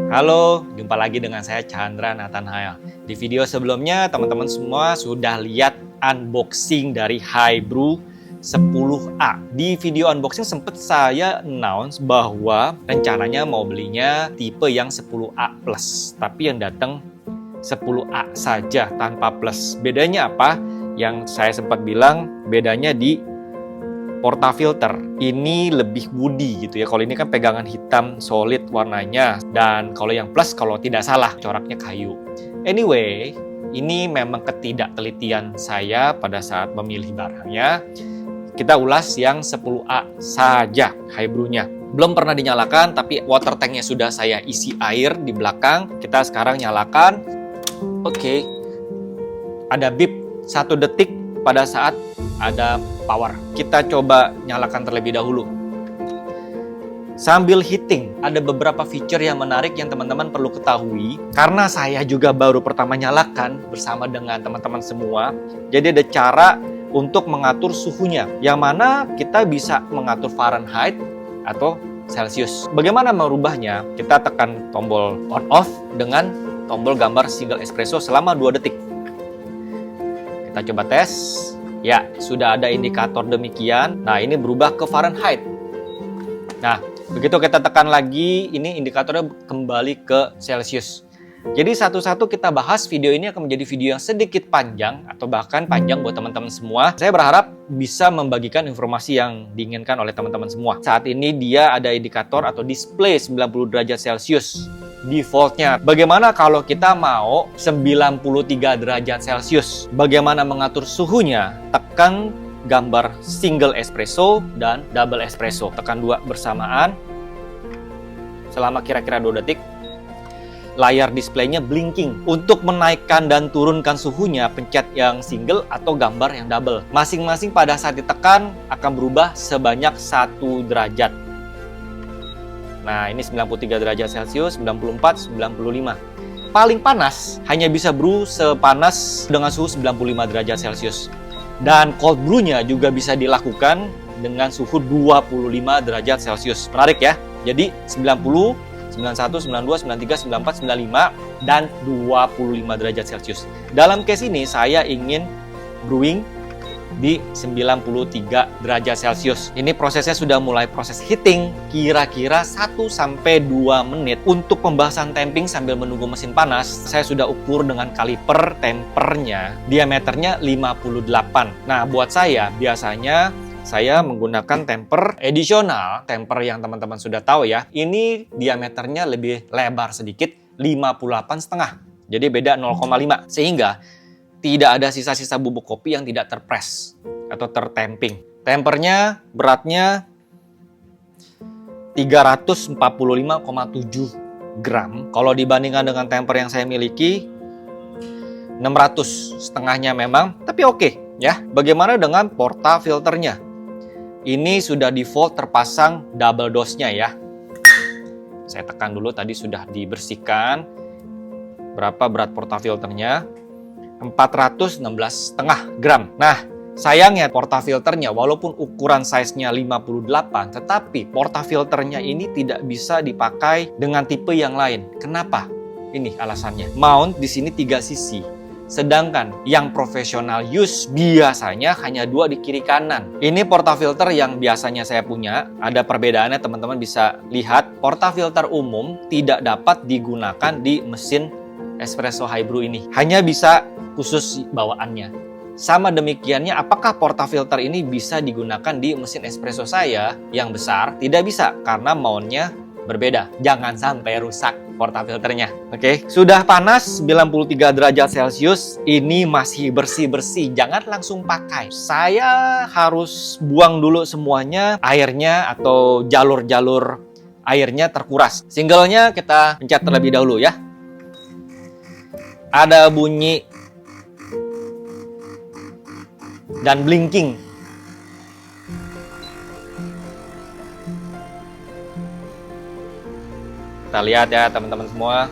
Halo, jumpa lagi dengan saya Chandra Nathanael. Di video sebelumnya teman-teman semua sudah lihat unboxing dari Hybrew 10A. Di video unboxing sempat saya announce bahwa rencananya mau belinya tipe yang 10A Plus, tapi yang datang 10A saja tanpa plus. Bedanya apa? Yang saya sempat bilang bedanya di portafilter. Ini lebih woody gitu ya. Kalau ini kan pegangan hitam solid warnanya, dan kalau yang plus kalau tidak salah coraknya kayu. Anyway, ini memang ketidaktelitian saya pada saat memilih barangnya. Kita ulas yang 10A saja Hybrew-nya. Belum pernah dinyalakan, tapi water tanknya sudah saya isi air di belakang. Kita sekarang nyalakan. Oke. Ada beep 1 detik pada saat ada power. Kita coba nyalakan terlebih dahulu. Sambil heating, ada beberapa feature yang menarik yang teman-teman perlu ketahui. Karena saya juga baru pertama nyalakan bersama dengan teman-teman semua. Jadi ada cara untuk mengatur suhunya. Yang mana kita bisa mengatur Fahrenheit atau Celsius. Bagaimana merubahnya? Kita tekan tombol on off dengan tombol gambar single espresso selama 2 detik. Kita coba tes. Ya, sudah ada indikator demikian. Nah, ini berubah ke Fahrenheit. Nah, begitu kita tekan lagi, ini indikatornya kembali ke Celsius. Jadi satu-satu kita bahas. Video ini akan menjadi video yang sedikit panjang, atau bahkan panjang buat teman-teman semua. Saya berharap bisa membagikan informasi yang diinginkan oleh teman-teman semua. Saat ini dia ada indikator atau display 90 derajat Celsius. Defaultnya. Bagaimana kalau kita mau 93 derajat Celsius? Bagaimana mengatur suhunya? Tekan gambar single espresso dan double espresso. Tekan 2 bersamaan. Selama kira-kira 2 detik. Layar displaynya blinking. Untuk menaikkan dan turunkan suhunya, pencet yang single atau gambar yang double. Masing-masing pada saat ditekan akan berubah sebanyak 1 derajat. Nah, ini 93 derajat Celsius, 94, 95. Paling panas hanya bisa brew sepanas dengan suhu 95 derajat Celsius. Dan cold brew-nya juga bisa dilakukan dengan suhu 25 derajat Celsius. Menarik ya? Jadi 90, 91, 92, 93, 94, 95, dan 25 derajat Celsius. Dalam case ini saya ingin brewing di 93 derajat Celsius. Ini prosesnya sudah mulai proses heating, kira-kira 1-2 menit. Untuk pembahasan tamping sambil menunggu mesin panas, saya sudah ukur dengan kaliper tempernya, diameternya 58. Nah, buat saya, biasanya saya menggunakan temper additional, temper yang teman-teman sudah tahu ya. Ini diameternya lebih lebar sedikit, 58,5. Jadi beda 0,5. Sehingga tidak ada sisa-sisa bubuk kopi yang tidak terpress atau tertamping. Tempernya beratnya 345,7 gram. Kalau dibandingkan dengan temper yang saya miliki 600, setengahnya memang, tapi oke ya. Bagaimana dengan portafilternya? Ini sudah default terpasang double dose-nya ya. Saya tekan dulu, tadi sudah dibersihkan. Berapa berat portafilternya? 416,5 gram. Nah, sayangnya portafilternya walaupun ukuran size-nya 58, tetapi portafilternya ini tidak bisa dipakai dengan tipe yang lain. Kenapa? Ini alasannya. Mount di sini 3 sisi. Sedangkan yang profesional use biasanya hanya 2 di kiri kanan. Ini portafilter yang biasanya saya punya. Ada perbedaannya, teman-teman bisa lihat. Portafilter umum tidak dapat digunakan di mesin espresso Hybrew ini. Hanya bisa khusus bawaannya. Sama demikiannya, apakah portafilter ini bisa digunakan di mesin espresso saya yang besar? Tidak bisa, karena mountnya berbeda. Jangan sampai rusak portafilternya. Oke, sudah panas 93 derajat Celsius. Ini masih bersih-bersih. Jangan langsung pakai. Saya harus buang dulu semuanya, airnya atau jalur-jalur airnya terkuras. Singlenya kita pencet terlebih dahulu ya. Ada bunyi dan blinking. Kita lihat ya teman-teman semua.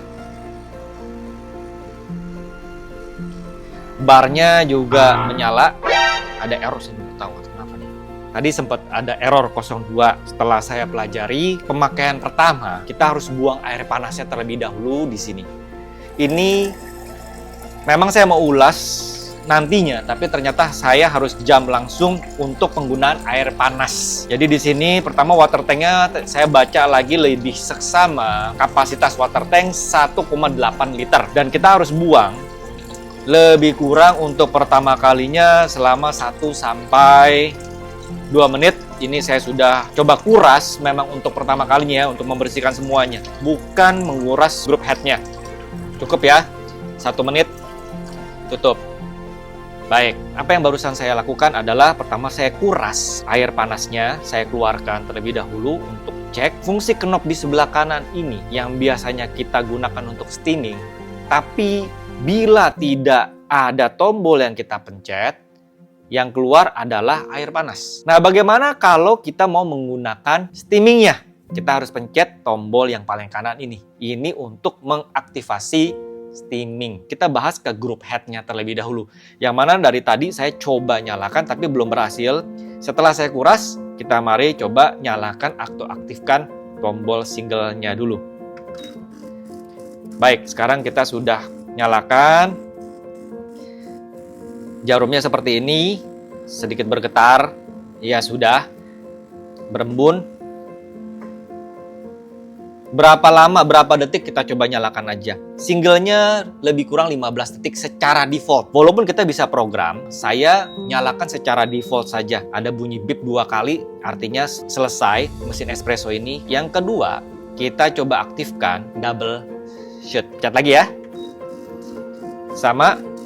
Barnya juga menyala. Ada error, saya nggak tahu kenapa nih. Tadi sempat ada error 02. Setelah saya pelajari, pemakaian pertama, kita harus buang air panasnya terlebih dahulu di sini. Ini memang saya mau ulas nantinya, tapi ternyata saya harus jam langsung untuk penggunaan air panas. Jadi di sini pertama water tanknya saya baca lagi lebih seksama kapasitas water tank 1,8 liter dan kita harus buang lebih kurang untuk pertama kalinya selama 1 sampai 2 menit. Ini saya sudah coba kuras memang untuk pertama kalinya ya, untuk membersihkan semuanya, bukan menguras group headnya. Cukup ya, 1 menit, tutup. Baik, apa yang barusan saya lakukan adalah pertama saya kuras air panasnya, saya keluarkan terlebih dahulu untuk cek fungsi knob di sebelah kanan ini yang biasanya kita gunakan untuk steaming. Tapi bila tidak ada tombol yang kita pencet, yang keluar adalah air panas. Nah, bagaimana kalau kita mau menggunakan steamingnya? Kita harus pencet tombol yang paling kanan ini. Ini untuk mengaktifasi steaming. Kita bahas ke group head-nya terlebih dahulu. Yang mana dari tadi saya coba nyalakan tapi belum berhasil. Setelah saya kuras, kita mari coba nyalakan atau aktifkan tombol single-nya dulu. Baik, sekarang kita sudah nyalakan. Jarumnya seperti ini, sedikit bergetar. Ya sudah, berembun. Berapa lama, berapa detik kita coba nyalakan aja. Singlenya lebih kurang 15 detik secara default. Walaupun kita bisa program, saya nyalakan secara default saja. Ada bunyi beep 2 kali, artinya selesai mesin espresso ini. Yang kedua, kita coba aktifkan double shoot. Cat lagi ya. Sama.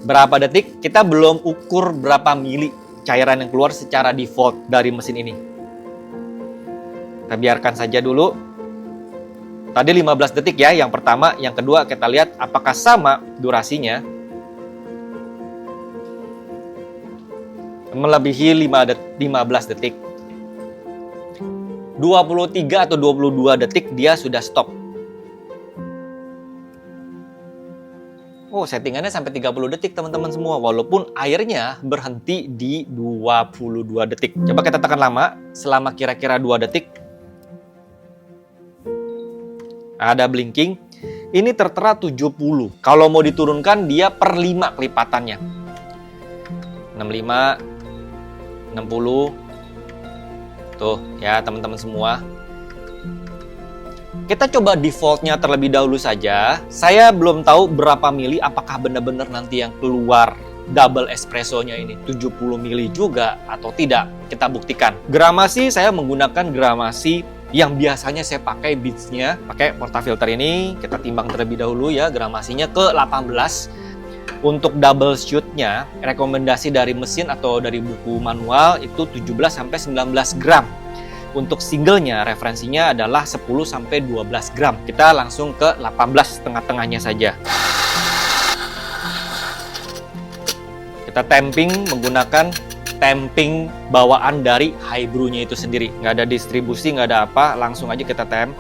Berapa detik, kita belum ukur berapa mili cairan yang keluar secara default dari mesin ini. Kita biarkan saja dulu. Tadi 15 detik ya, yang pertama. Yang kedua, kita lihat apakah sama durasinya. Melebihi 15 detik. 23 atau 22 detik dia sudah stop. Oh, settingannya sampai 30 detik teman-teman semua. Walaupun airnya berhenti di 22 detik. Coba kita tekan lama, selama kira-kira 2 detik. Ada blinking. Ini tertera 70. Kalau mau diturunkan dia per 5 kelipatannya. 65, 60. Tuh ya teman-teman semua. Kita coba defaultnya terlebih dahulu saja. Saya belum tahu berapa mili, apakah benar-benar nanti yang keluar double espressonya ini 70 mili juga atau tidak. Kita buktikan. Gramasi saya menggunakan gramasi yang biasanya saya pakai Beats-nya, pakai portafilter ini. Kita timbang terlebih dahulu ya, gramasinya ke 18. Untuk double shoot-nya, rekomendasi dari mesin atau dari buku manual itu 17-19 gram. Untuk singlenya, referensinya adalah 10-12 gram. Kita langsung ke 18 tengah-tengahnya saja. Kita tamping menggunakan tamping bawaan dari Hybrew-nya itu sendiri. Nggak ada distribusi, nggak ada apa. Langsung aja kita temp.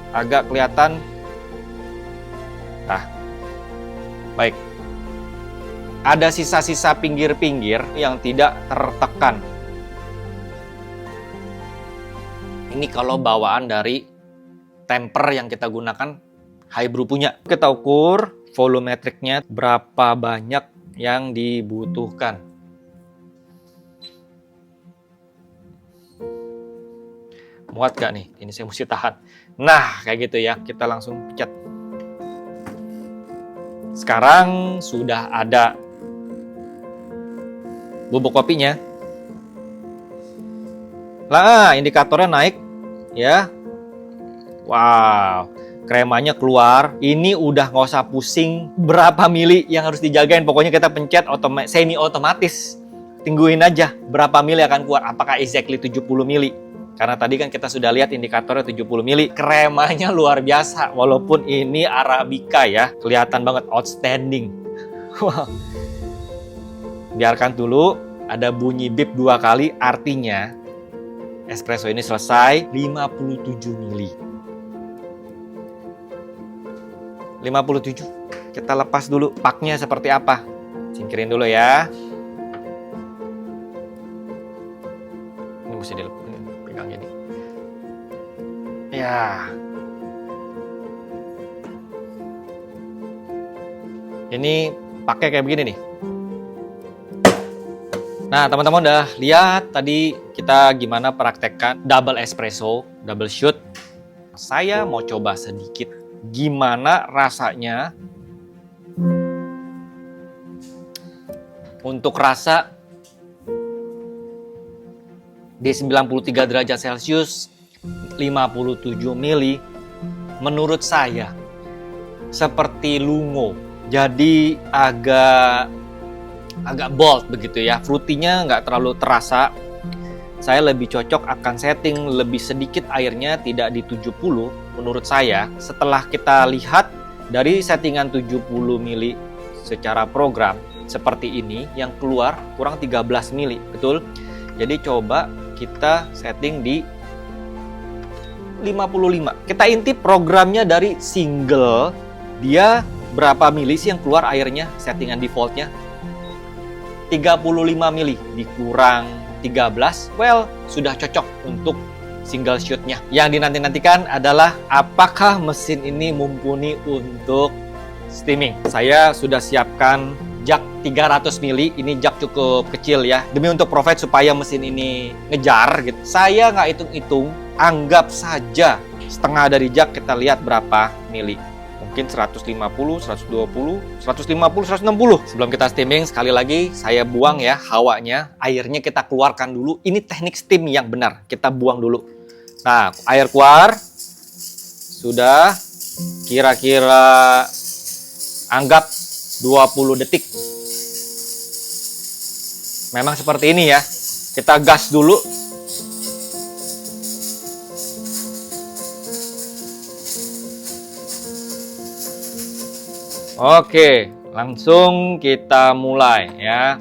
Agak kelihatan. Nah, baik. Ada sisa-sisa pinggir-pinggir yang tidak tertekan. Ini kalau bawaan dari temper yang kita gunakan Hybrew punya. Kita ukur volumetriknya berapa banyak yang dibutuhkan. Muat gak nih? Ini saya mesti tahan. Nah, kayak gitu ya. Kita langsung pencet. Sekarang sudah ada bubuk kopinya. Nah, indikatornya naik. Ya. Wow. Kremanya keluar. Ini udah nggak usah pusing berapa mili yang harus dijagain. Pokoknya kita pencet semi otomatis. Tungguin aja berapa mili akan keluar. Apakah exactly 70 mili. Karena tadi kan kita sudah lihat indikatornya 70 mili. Kremanya luar biasa. Walaupun ini Arabica ya. Kelihatan banget outstanding. Wow. Biarkan dulu. Ada bunyi beep 2 kali. Artinya espresso ini selesai 57 mili. 57. Kita lepas dulu paknya seperti apa. Singkirin dulu ya. Ya. Ini pakai kayak begini nih. Nah, teman-teman udah lihat tadi kita gimana praktekkan double espresso, double shot. Saya mau coba sedikit gimana rasanya untuk rasa di 93 derajat Celcius 57 mili. Menurut saya seperti lungo. Jadi agak bold begitu ya. Fruitynya nggak terlalu terasa. Saya lebih cocok akan setting lebih sedikit airnya, tidak di 70 menurut saya. Setelah kita lihat dari settingan 70 mili secara program seperti ini, yang keluar kurang 13 mili, betul? Jadi coba kita setting di 55. Kita intip programnya dari single, dia berapa mili sih yang keluar airnya, settingan defaultnya 35 mili, dikurang 13, well, sudah cocok untuk single shootnya. Yang dinanti-nantikan adalah apakah mesin ini mumpuni untuk steaming. Saya sudah siapkan jak 300 mili, ini jak cukup kecil ya, demi untuk provide supaya mesin ini ngejar gitu. Saya nggak hitung-hitung, anggap saja setengah dari jak, kita lihat berapa mili. Mungkin 150, 120, 150, 160. Sebelum kita steaming, sekali lagi saya buang ya hawanya. Airnya kita keluarkan dulu. Ini teknik steam yang benar. Kita buang dulu. Nah, air keluar. Sudah kira-kira anggap 20 detik. Memang seperti ini ya. Kita gas dulu. Oke, langsung kita mulai ya.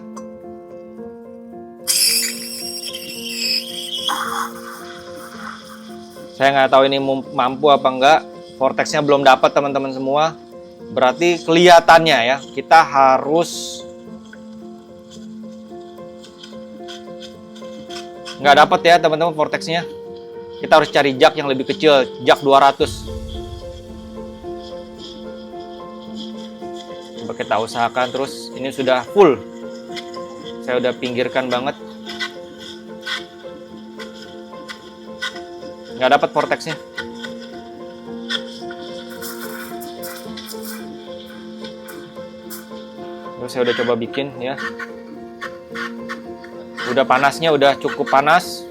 Saya nggak tahu ini mampu apa enggak. Vortexnya belum dapat teman-teman semua. Berarti kelihatannya ya, kita harus nggak dapat ya teman-teman vortexnya. Kita harus cari jak yang lebih kecil, jak 200. Coba kita usahakan terus. Ini sudah full. Saya udah pinggirkan banget. Nggak dapat vortexnya. Terus saya udah coba bikin ya. Udah panasnya, udah cukup panas.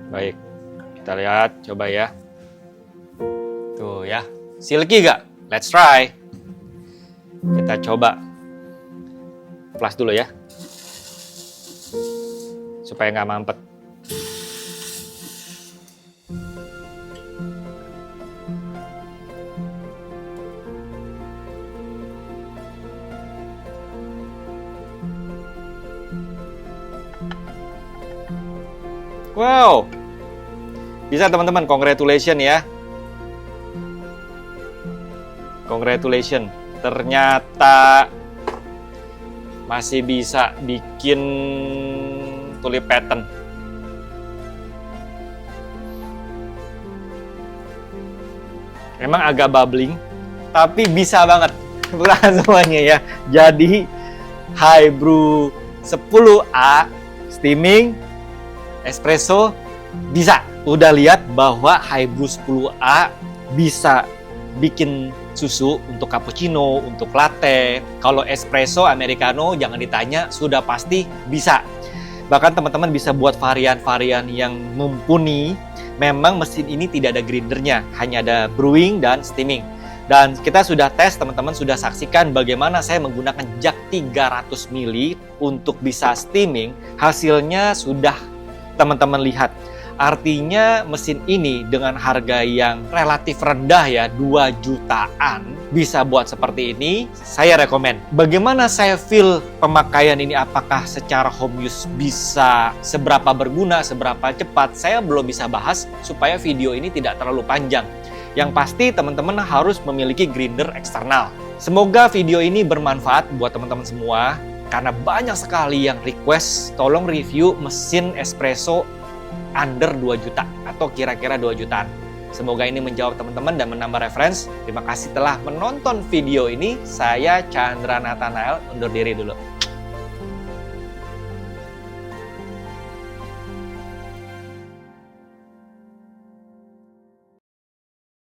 Baik, kita lihat, coba ya. Tuh ya, silky gak? Let's try. Kita coba flash dulu ya, supaya nggak mampet. Wow, bisa teman-teman, congratulations ya. Congratulations, ternyata masih bisa bikin tulip pattern. Emang agak bubbling, tapi bisa banget bukan semuanya ya. Jadi high brew 10A steaming espresso bisa. Udah lihat bahwa high brew 10A bisa bikin susu untuk cappuccino, untuk latte. Kalau espresso, americano, jangan ditanya, sudah pasti bisa. Bahkan teman-teman bisa buat varian-varian yang mumpuni. Memang mesin ini tidak ada grindernya, hanya ada brewing dan steaming. Dan kita sudah tes, teman-teman sudah saksikan bagaimana saya menggunakan jak 300 mili untuk bisa steaming. Hasilnya sudah teman-teman lihat. Artinya mesin ini dengan harga yang relatif rendah ya, 2 jutaan, bisa buat seperti ini, saya rekomen. Bagaimana saya feel pemakaian ini, apakah secara home use bisa seberapa berguna, seberapa cepat, saya belum bisa bahas supaya video ini tidak terlalu panjang. Yang pasti teman-teman harus memiliki grinder eksternal. Semoga video ini bermanfaat buat teman-teman semua, karena banyak sekali yang request tolong review mesin espresso under 2 juta atau kira-kira 2 jutaan. Semoga ini menjawab teman-teman dan menambah reference. Terima kasih telah menonton video ini. Saya Chandra Nathanael, undur diri dulu.